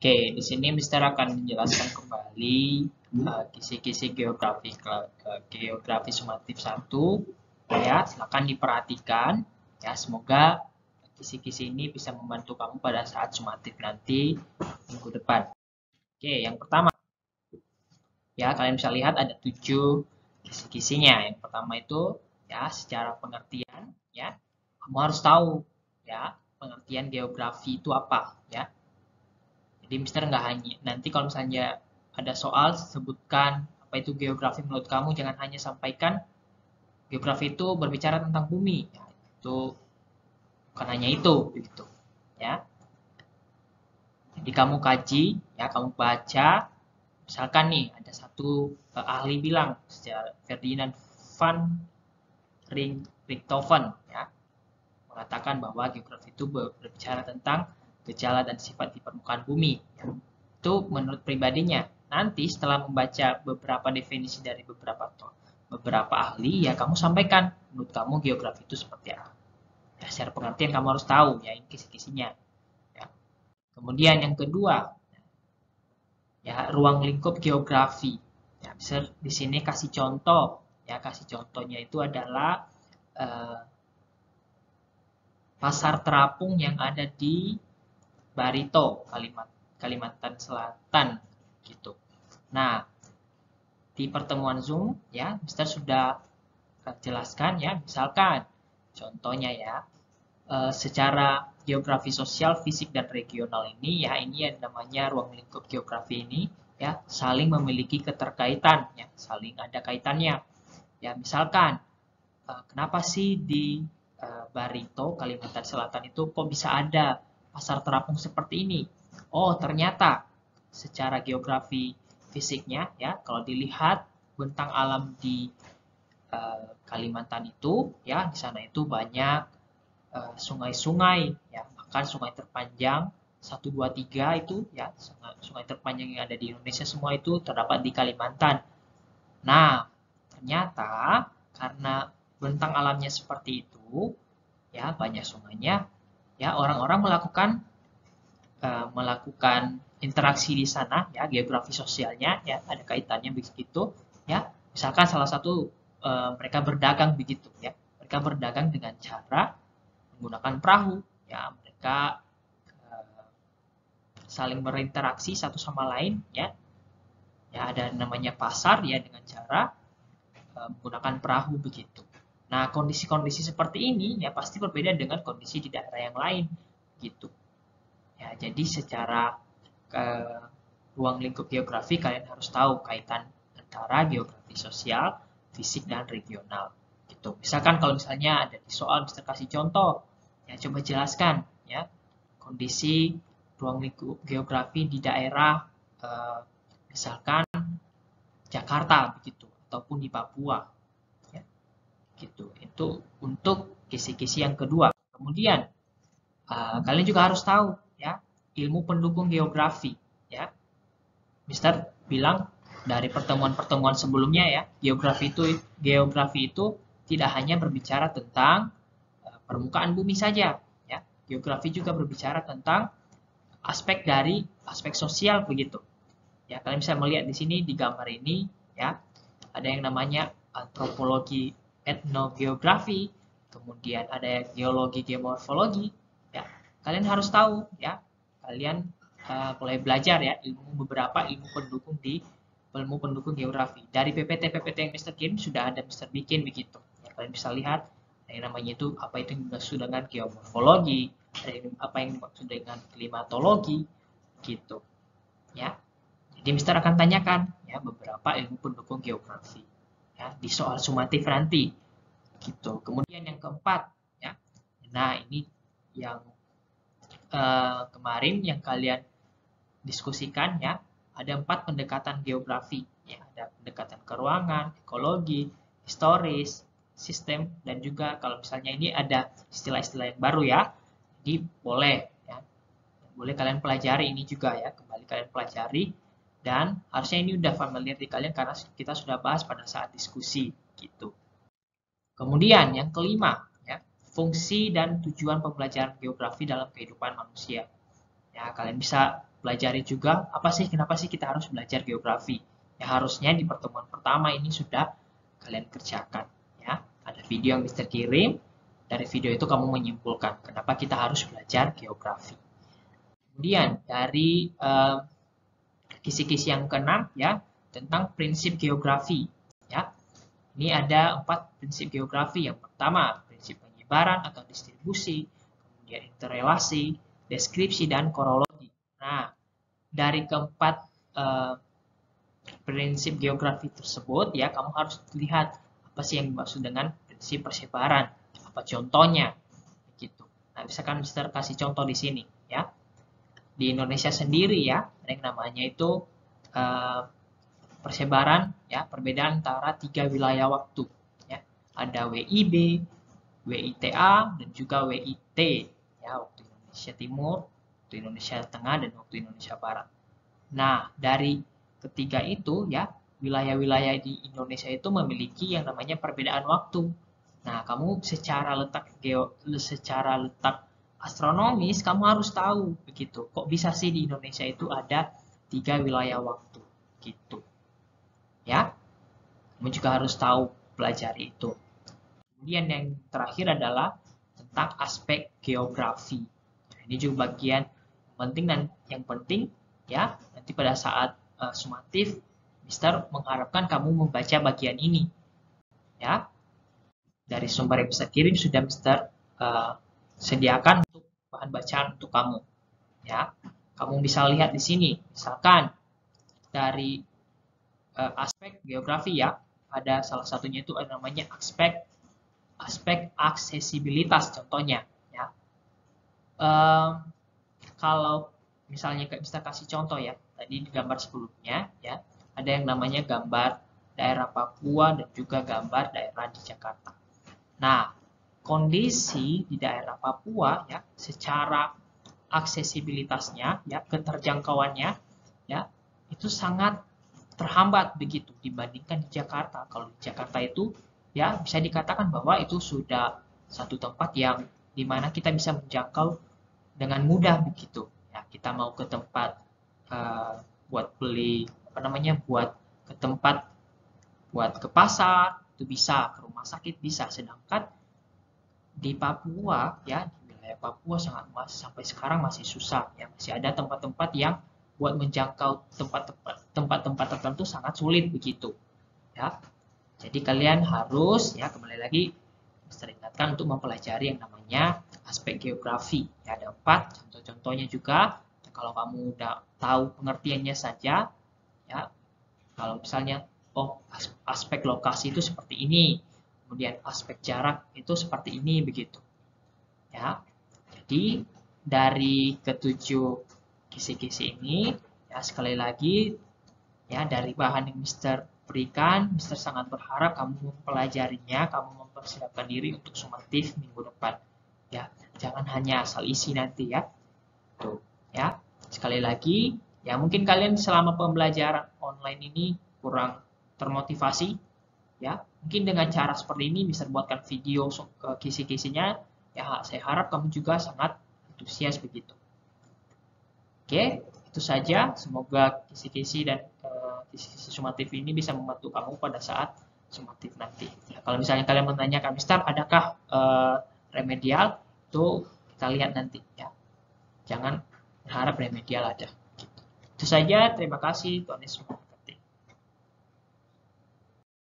Oke, di sini Mister akan menjelaskan kembali kisi-kisi geografi sumatif 1. Ya, silakan diperhatikan. Ya, semoga kisi-kisi ini bisa membantu kamu pada saat sumatif nanti minggu depan. Oke, yang pertama, ya kalian bisa lihat ada 7 kisi-kisinya. Yang pertama itu ya secara pengertian, ya kamu harus tahu ya pengertian geografi itu apa, ya. Jadi Mister nggak hanya nanti kalau misalnya ada soal sebutkan apa itu geografi menurut kamu, jangan hanya sampaikan geografi itu berbicara tentang bumi. Ya, itu bukan hanya itu, begitu. Ya. Jadi kamu kaji, ya kamu baca. Misalkan nih ada satu ahli bilang secara Ferdinand van Richthofen, ya mengatakan bahwa geografi itu berbicara tentang gejala dan sifat di permukaan bumi. Ya. Itu menurut pribadinya. Nanti setelah membaca beberapa definisi dari beberapa ahli, ya kamu sampaikan menurut kamu geografi itu seperti apa. Ya, secara pengertian kamu harus tahu ya ini kisi-kisinya. Ya. Kemudian yang kedua, ya ruang lingkup geografi. Ya, bisa di sini kasih contoh. Ya, kasih contohnya itu adalah pasar terapung yang ada di Barito, Kalimantan Selatan, gitu. Nah, di pertemuan Zoom, ya, Mister sudah jelaskan ya, misalkan, contohnya ya, secara geografi sosial, fisik dan regional ini, ya, ini yang namanya ruang lingkup geografi ini, ya, saling memiliki keterkaitan, ya, saling ada kaitannya. Ya, misalkan, kenapa sih di Barito, Kalimantan Selatan itu kok bisa ada pasar terapung seperti ini? Oh, ternyata secara geografi fisiknya ya, kalau dilihat bentang alam di Kalimantan itu ya, di sana itu banyak sungai-sungai ya, bahkan sungai terpanjang 1, 2, 3 itu ya, sungai terpanjang yang ada di Indonesia semua itu terdapat di Kalimantan. Nah, ternyata karena bentang alamnya seperti itu, ya banyak sungainya, ya orang-orang melakukan interaksi di sana, ya geografi sosialnya, ya ada kaitannya begitu, ya. Misalkan salah satu mereka berdagang begitu, ya. Mereka berdagang dengan cara menggunakan perahu, ya. Mereka saling berinteraksi satu sama lain, ya. Ya ada namanya pasar, ya dengan cara menggunakan perahu begitu. Nah, kondisi-kondisi seperti ini ya pasti berbeda dengan kondisi di daerah yang lain gitu. Ya, jadi secara ruang lingkup geografi kalian harus tahu kaitan antara geografi sosial, fisik dan regional gitu. Misalkan kalau misalnya ada di soal bisa kasih contoh, ya coba jelaskan ya kondisi ruang lingkup geografi di daerah misalkan Jakarta begitu ataupun di Papua gitu. Itu untuk kisi-kisi yang kedua. Kemudian kalian juga harus tahu ya ilmu pendukung geografi ya. Mister bilang dari pertemuan-pertemuan sebelumnya ya, geografi itu tidak hanya berbicara tentang permukaan bumi saja ya. Geografi juga berbicara tentang aspek sosial begitu. Ya, kalian bisa melihat di sini di gambar ini ya, ada yang namanya antropologi etnogeografi, kemudian ada geologi geomorfologi. Ya, kalian harus tahu ya. Kalian mulai belajar ya beberapa ilmu pendukung geografi. Dari PPT yang Mister kirim sudah ada Mister bikin begitu. Ya, kalian bisa lihat yang namanya itu apa itu yang dimaksud dengan geomorfologi, apa yang dimaksud dengan klimatologi gitu. Ya. Jadi Mister akan tanyakan ya beberapa ilmu pendukung geografi ya di soal sumatif nanti gitu. Kemudian yang keempat ya. Nah, ini yang kemarin yang kalian diskusikan ya. Ada 4 pendekatan geografi ya, ada pendekatan keruangan, ekologi, historis, sistem dan juga kalau misalnya ini ada istilah-istilah yang baru ya. Jadi boleh ya. Boleh kalian pelajari ini juga ya, kembali kalian pelajari dan harusnya ini udah familiar di kalian karena kita sudah bahas pada saat diskusi gitu. Kemudian yang kelima, ya, fungsi dan tujuan pembelajaran geografi dalam kehidupan manusia. Ya, kalian bisa pelajari juga apa sih, kenapa sih kita harus belajar geografi. Ya harusnya di pertemuan pertama ini sudah kalian kerjakan. Ya, ada video yang Mister kirim. Dari video itu kamu menyimpulkan kenapa kita harus belajar geografi. Kemudian dari kisi-kisi yang keenam ya tentang prinsip geografi. Ya, ini ada 4 prinsip geografi. Yang pertama, prinsip penyebaran atau distribusi, kemudian interrelasi, deskripsi, dan kronologi. Nah, dari keempat prinsip geografi tersebut, ya kamu harus lihat apa sih yang dimaksud dengan prinsip persebaran, apa contohnya, gitu. Nah, misalkan Mister kasih contoh di sini, ya. Di Indonesia sendiri ya, ada yang namanya itu persebaran, ya perbedaan antara 3 wilayah waktu. Ya. Ada WIB, WITA, dan juga WIT, ya waktu Indonesia Timur, waktu Indonesia Tengah, dan waktu Indonesia Barat. Nah, dari ketiga itu ya, wilayah-wilayah di Indonesia itu memiliki yang namanya perbedaan waktu. Nah, kamu secara letak astronomis kamu harus tahu begitu. Kok bisa sih di Indonesia itu ada 3 wilayah waktu gitu. Ya. Kamu juga harus tahu pelajari itu. Kemudian yang terakhir adalah tentang aspek geografi. Nah, ini juga bagian penting dan yang penting ya. Nanti pada saat sumatif, Mister mengharapkan kamu membaca bagian ini. Ya. Dari sumber yang Mister kirim sudah Mister sediakan untuk bahan bacaan untuk kamu. Ya. Kamu bisa lihat di sini, misalkan dari aspek geografi ya, ada salah satunya itu namanya aspek aksesibilitas contohnya ya. Kalau misalnya bisa kasih contoh ya, tadi di gambar sebelumnya ya, ada yang namanya gambar daerah Papua dan juga gambar daerah di Jakarta. Nah, kondisi di daerah Papua ya, secara aksesibilitasnya ya, keterjangkauannya ya, itu sangat terhambat begitu dibandingkan di Jakarta. Kalau di Jakarta itu ya bisa dikatakan bahwa itu sudah satu tempat yang dimana kita bisa menjangkau dengan mudah begitu. Ya, kita mau ke tempat buat beli buat ke tempat buat ke pasar itu bisa, ke rumah sakit bisa. Sedangkan di Papua ya, di wilayah Papua sampai sekarang masih susah ya, masih ada tempat-tempat yang buat menjangkau tempat-tempat tertentu sangat sulit begitu ya. Jadi kalian harus ya kembali lagi Mister ingatkan untuk mempelajari yang namanya aspek geografi. Ya, ada 4 contoh-contohnya juga. Ya, kalau kamu udah tahu pengertiannya saja, ya kalau misalnya aspek lokasi itu seperti ini, kemudian aspek jarak itu seperti ini begitu. Ya, jadi dari ketujuh kisi-kisi ini, ya sekali lagi ya dari bahan yang Mister berikan, Mister sangat berharap kamu mempelajarinya, kamu mempersiapkan diri untuk sumatif minggu depan. Ya, jangan hanya asal isi nanti ya. Tuh, ya. Sekali lagi, ya mungkin kalian selama pembelajaran online ini kurang termotivasi, ya. Mungkin dengan cara seperti ini bisa buatkan video kisi-kisinya, ya saya harap kamu juga sangat antusias begitu. Oke, itu saja. Semoga kisi-kisi dan kisi-kisi sumatif ini bisa membantu kamu pada saat sumatif nanti. Ya, kalau misalnya kalian menanyakan, Mister, adakah remedial? Itu kita lihat nanti ya. Jangan berharap remedial ada. Itu saja. Terima kasih. Tuhan Yesus.